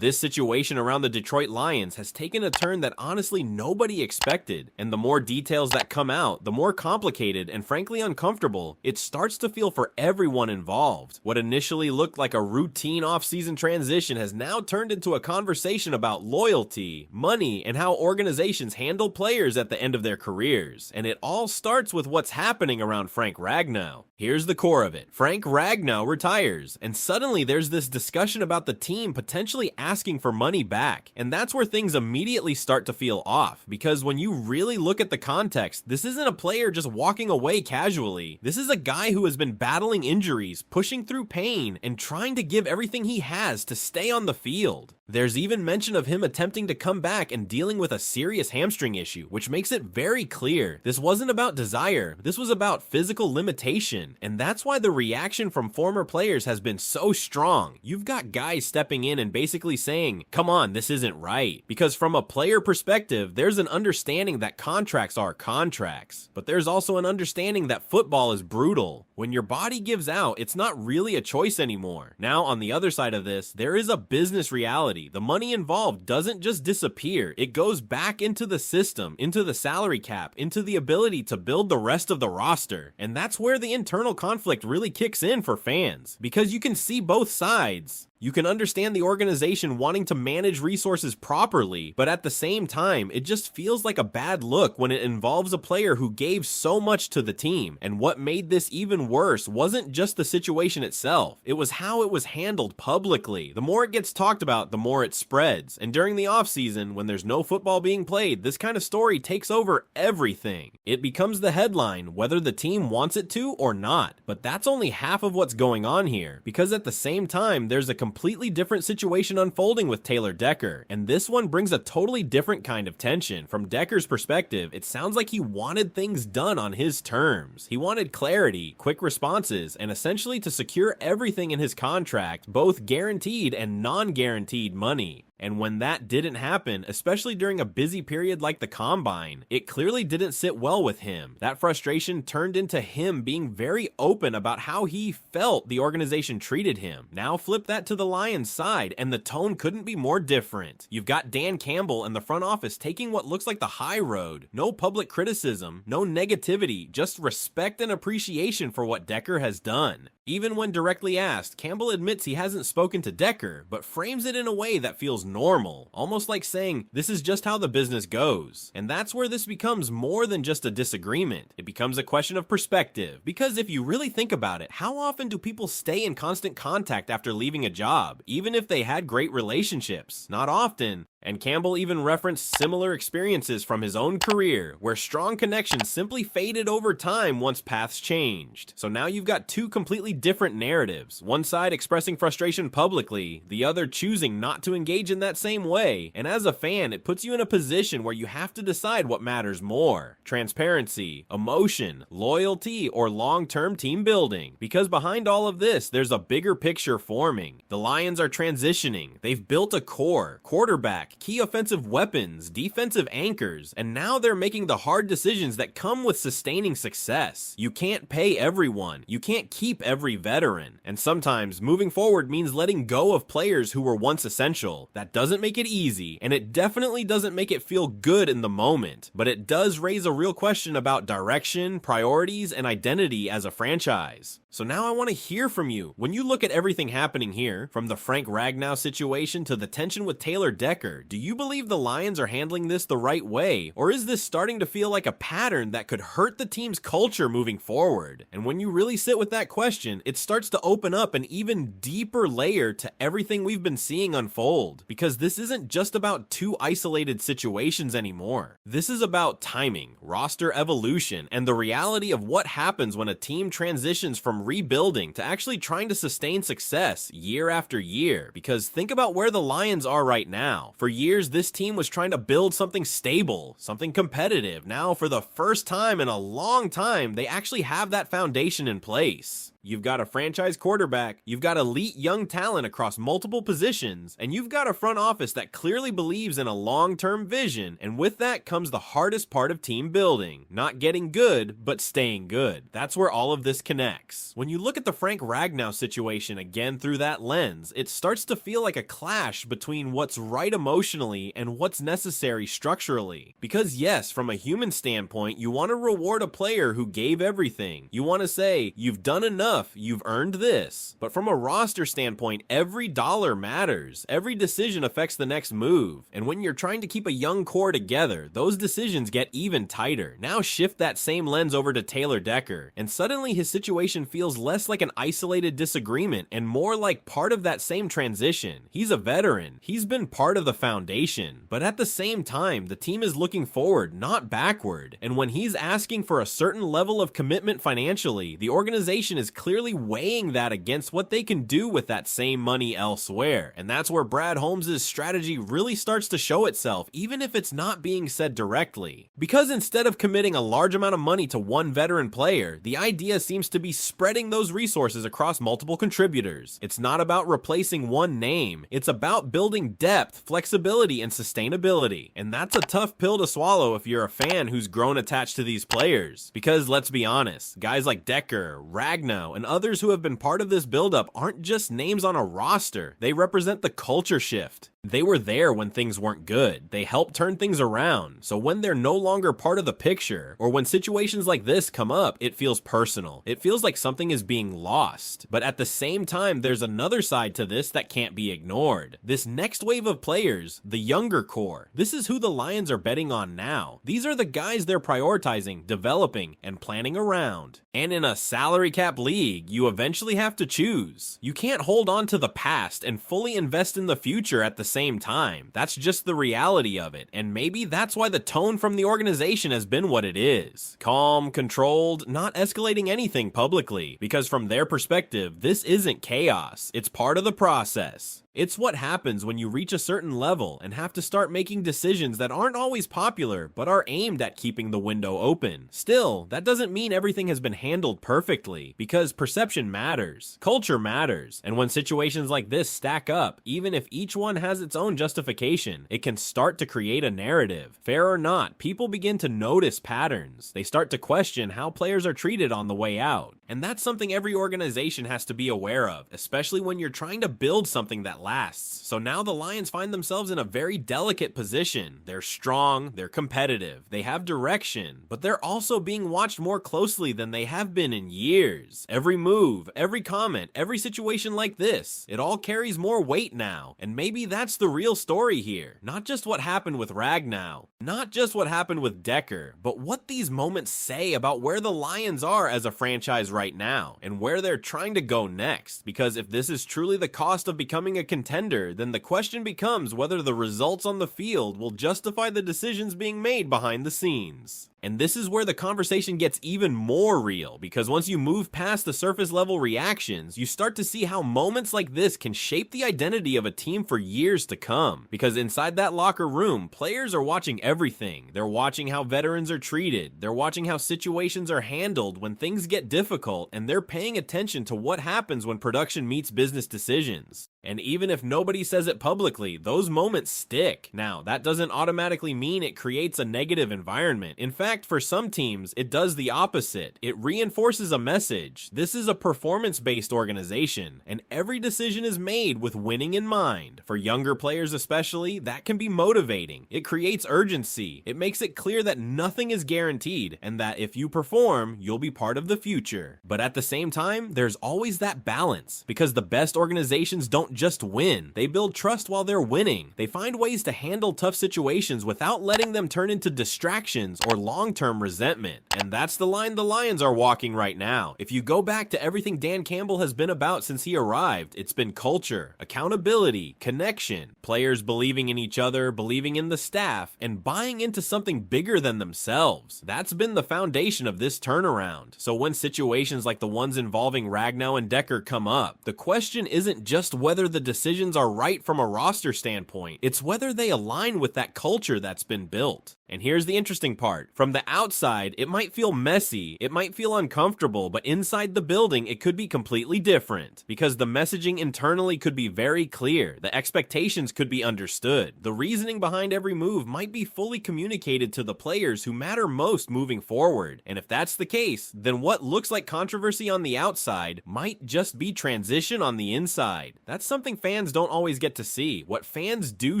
This situation around the Detroit Lions has taken a turn that honestly nobody expected, and the more details that come out, the more complicated and frankly uncomfortable it starts to feel for everyone involved. What initially looked like a routine offseason transition has now turned into a conversation about loyalty, money, and how organizations handle players at the end of their careers. And it all starts with what's happening around Frank Ragnow. Here's the core of it. Frank Ragnow retires, and suddenly there's this discussion about the team potentially asking for money back. And that's where things immediately start to feel off, because when you really look at the context, this isn't a player just walking away casually. This is a guy who has been battling injuries, pushing through pain, and trying to give everything he has to stay on the field. There's even mention of him attempting to come back and dealing with a serious hamstring issue, which makes it very clear this wasn't about desire, this was about physical limitation, and that's why the reaction from former players has been so strong. You've got guys stepping in and basically saying, come on, this isn't right. Because from a player perspective, there's an understanding that contracts are contracts, but there's also an understanding that football is brutal. When your body gives out, it's not really a choice anymore. Now, on the other side of this, there is a business reality. The money involved doesn't just disappear. It goes back into the system, into the salary cap, into the ability to build the rest of the roster. And that's where the internal conflict really kicks in for fans, because you can see both sides. You can understand the organization wanting to manage resources properly, but at the same time, it just feels like a bad look when it involves a player who gave so much to the team. And what made this even worse wasn't just the situation itself, it was how it was handled publicly. The more it gets talked about, the more it spreads. And during the offseason, when there's no football being played, this kind of story takes over everything. It becomes the headline, whether the team wants it to or not. But that's only half of what's going on here, because at the same time, there's a completely different situation unfolding with Taylor Decker, and this one brings a totally different kind of tension. From Decker's perspective, it sounds like he wanted things done on his terms. He wanted clarity, quick responses, and essentially to secure everything in his contract, both guaranteed and non-guaranteed money. And when that didn't happen, especially during a busy period like the Combine, it clearly didn't sit well with him. That frustration turned into him being very open about how he felt the organization treated him. Now flip that to the Lions side, and the tone couldn't be more different. You've got Dan Campbell and the front office taking what looks like the high road. No public criticism, no negativity, just respect and appreciation for what Decker has done. Even when directly asked, Campbell admits he hasn't spoken to Decker, but frames it in a way that feels normal, almost like saying, this is just how the business goes. And that's where this becomes more than just a disagreement. It becomes a question of perspective, because if you really think about it, how often do people stay in constant contact after leaving a job, even if they had great relationships? Not often. And Campbell even referenced similar experiences from his own career, where strong connections simply faded over time once paths changed. So now you've got two completely different narratives, one side expressing frustration publicly, the other choosing not to engage in that same way. And as a fan, it puts you in a position where you have to decide what matters more: transparency, emotion, loyalty, or long-term team building. Because behind all of this, there's a bigger picture forming. The Lions are transitioning. They've built a core, quarterback, key offensive weapons, defensive anchors, and now they're making the hard decisions that come with sustaining success. You can't pay everyone. You can't keep every veteran. And sometimes moving forward means letting go of players who were once essential. That doesn't make it easy, and it definitely doesn't make it feel good in the moment, but it does raise a real question about direction, priorities, and identity as a franchise. So now I want to hear from you. When you look at everything happening here, from the Frank Ragnow situation to the tension with Taylor Decker, do you believe the Lions are handling this the right way? Or is this starting to feel like a pattern that could hurt the team's culture moving forward? And when you really sit with that question, it starts to open up an even deeper layer to everything we've been seeing unfold. Because this isn't just about two isolated situations anymore. This is about timing, roster evolution, and the reality of what happens when a team transitions from rebuilding to actually trying to sustain success year after year. Because think about where the Lions are right now. For years, this team was trying to build something stable, something competitive. Now, for the first time in a long time, they actually have that foundation in place. You've got a franchise quarterback, you've got elite young talent across multiple positions, and you've got a front office that clearly believes in a long-term vision, and with that comes the hardest part of team building. Not getting good, but staying good. That's where all of this connects. When you look at the Frank Ragnow situation again through that lens, it starts to feel like a clash between what's right emotionally and what's necessary structurally. Because yes, from a human standpoint, you want to reward a player who gave everything. You want to say, you've done enough, you've earned this. But from a roster standpoint, every dollar matters. Every decision affects the next move. And when you're trying to keep a young core together, those decisions get even tighter. Now shift that same lens over to Taylor Decker, and suddenly his situation feels less like an isolated disagreement and more like part of that same transition. He's a veteran. He's been part of the foundation. But at the same time, the team is looking forward, not backward. And when he's asking for a certain level of commitment financially, the organization is clearly weighing that against what they can do with that same money elsewhere. And that's where Brad Holmes' strategy really starts to show itself, even if it's not being said directly. Because instead of committing a large amount of money to one veteran player, the idea seems to be spreading those resources across multiple contributors. It's not about replacing one name, it's about building depth, flexibility, and sustainability. And that's a tough pill to swallow if you're a fan who's grown attached to these players. Because let's be honest, guys like Decker, Ragnow, and others who have been part of this buildup aren't just names on a roster, they represent the culture shift. They were there when things weren't good. They helped turn things around. So when they're no longer part of the picture, or when situations like this come up, it feels personal. It feels like something is being lost. But at the same time, there's another side to this that can't be ignored. This next wave of players, the younger core, this is who the Lions are betting on now. These are the guys they're prioritizing, developing, and planning around. And in a salary cap league, you eventually have to choose. You can't hold on to the past and fully invest in the future at the same time. That's just the reality of it, and maybe that's why the tone from the organization has been what it is. Calm, controlled, not escalating anything publicly, because from their perspective, this isn't chaos, it's part of the process. It's what happens when you reach a certain level and have to start making decisions that aren't always popular, but are aimed at keeping the window open. Still, that doesn't mean everything has been handled perfectly, because perception matters, culture matters, and when situations like this stack up, even if each one has its own justification, it can start to create a narrative. Fair or not, people begin to notice patterns. They start to question how players are treated on the way out. And that's something every organization has to be aware of, especially when you're trying to build something that lasts. So now the Lions find themselves in a very delicate position. They're strong, they're competitive, they have direction, but they're also being watched more closely than they have been in years. Every move, every comment, every situation like this, it all carries more weight now. And maybe that's the real story here. Not just what happened with Ragnow, not just what happened with Decker, but what these moments say about where the Lions are as a franchise right now, and where they're trying to go next. Because if this is truly the cost of becoming a contender, then the question becomes whether the results on the field will justify the decisions being made behind the scenes. And this is where the conversation gets even more real, because once you move past the surface level reactions, you start to see how moments like this can shape the identity of a team for years to come. Because inside that locker room, players are watching everything. They're watching how veterans are treated, they're watching how situations are handled when things get difficult, and they're paying attention to what happens when production meets business decisions. And even if nobody says it publicly, those moments stick. Now, that doesn't automatically mean it creates a negative environment. In fact, for some teams, it does the opposite. It reinforces a message. This is a performance-based organization, and every decision is made with winning in mind. For younger players especially, that can be motivating. It creates urgency. It makes it clear that nothing is guaranteed, and that if you perform, you'll be part of the future. But at the same time, there's always that balance, because the best organizations don't just win. They build trust while they're winning. They find ways to handle tough situations without letting them turn into distractions or long-term resentment. And that's the line the Lions are walking right now. If you go back to everything Dan Campbell has been about since he arrived, it's been culture, accountability, connection, players believing in each other, believing in the staff, and buying into something bigger than themselves. That's been the foundation of this turnaround. So when situations like the ones involving Ragnow and Decker come up, the question isn't just whether the decisions are right from a roster standpoint, it's whether they align with that culture that's been built. And here's the interesting part. From the outside, it might feel messy, it might feel uncomfortable, but inside the building, it could be completely different. Because the messaging internally could be very clear, the expectations could be understood, the reasoning behind every move might be fully communicated to the players who matter most moving forward. And if that's the case, then what looks like controversy on the outside might just be transition on the inside. That's something fans don't always get to see. What fans do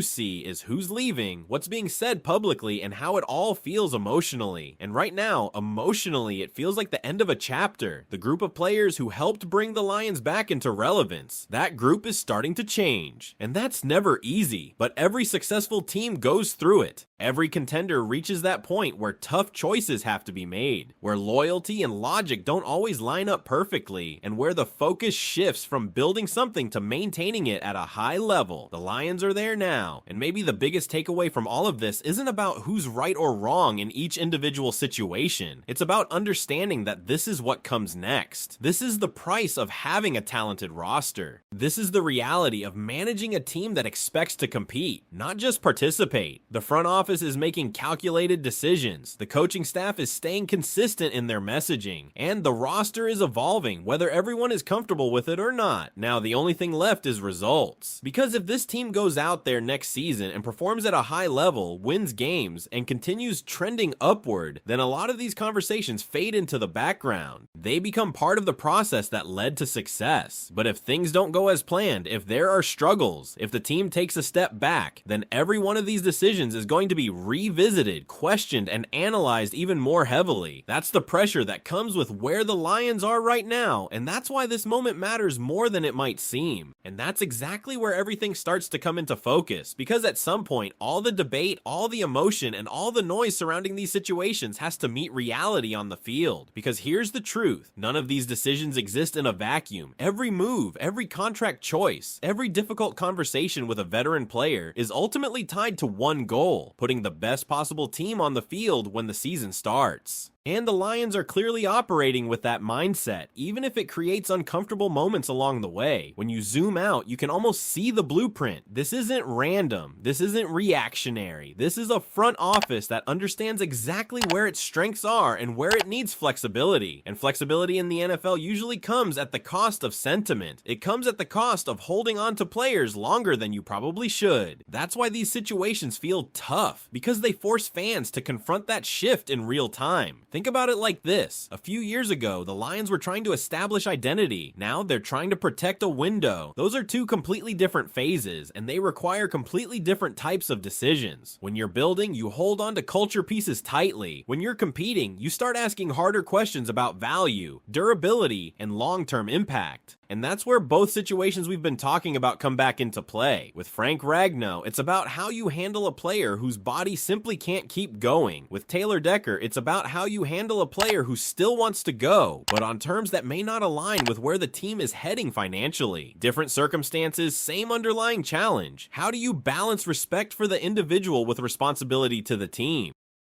see is who's leaving, what's being said publicly, and how it all feels emotionally. And right now, emotionally, it feels like the end of a chapter. The group of players who helped bring the Lions back into relevance, that group is starting to change. And that's never easy, but every successful team goes through it. Every contender reaches that point where tough choices have to be made, where loyalty and logic don't always line up perfectly, and where the focus shifts from building something to maintaining it at a high level. The Lions are there now, and maybe the biggest takeaway from all of this isn't about who's right or wrong in each individual situation. It's about understanding that this is what comes next. This is the price of having a talented roster. This is the reality of managing a team that expects to compete, not just participate. The front office is making calculated decisions, the coaching staff is staying consistent in their messaging, and the roster is evolving, whether everyone is comfortable with it or not. Now, the only thing left is results. Because if this team goes out there next season and performs at a high level, wins games, and continues trending upward, then a lot of these conversations fade into the background. They become part of the process that led to success. But if things don't go as planned, if there are struggles, if the team takes a step back, then every one of these decisions is going to be revisited, questioned, and analyzed even more heavily. That's the pressure that comes with where the Lions are right now, and that's why this moment matters more than it might seem. And that's exactly where everything starts to come into focus, because at some point, all the debate, all the emotion, and all the noise surrounding these situations has to meet reality on the field. Because here's the truth, none of these decisions exist in a vacuum. Every move, every contract choice, every difficult conversation with a veteran player is ultimately tied to one goal: putting the best possible team on the field when the season starts. And the Lions are clearly operating with that mindset, even if it creates uncomfortable moments along the way. When you zoom out, you can almost see the blueprint. This isn't random. This isn't reactionary. This is a front office that understands exactly where its strengths are and where it needs flexibility. And flexibility in the NFL usually comes at the cost of sentiment. It comes at the cost of holding on to players longer than you probably should. That's why these situations feel tough, because they force fans to confront that shift in real time. Think about it like this. A few years ago, the Lions were trying to establish identity. Now they're trying to protect a window. Those are two completely different phases, and they require completely different types of decisions. When you're building, you hold on to culture pieces tightly. When you're competing, you start asking harder questions about value, durability, and long-term impact. And that's where both situations we've been talking about come back into play. With Frank Ragnow, it's about how you handle a player whose body simply can't keep going. With Taylor Decker, it's about how you handle a player who still wants to go, but on terms that may not align with where the team is heading financially. Different circumstances, same underlying challenge. How do you balance respect for the individual with responsibility to the team?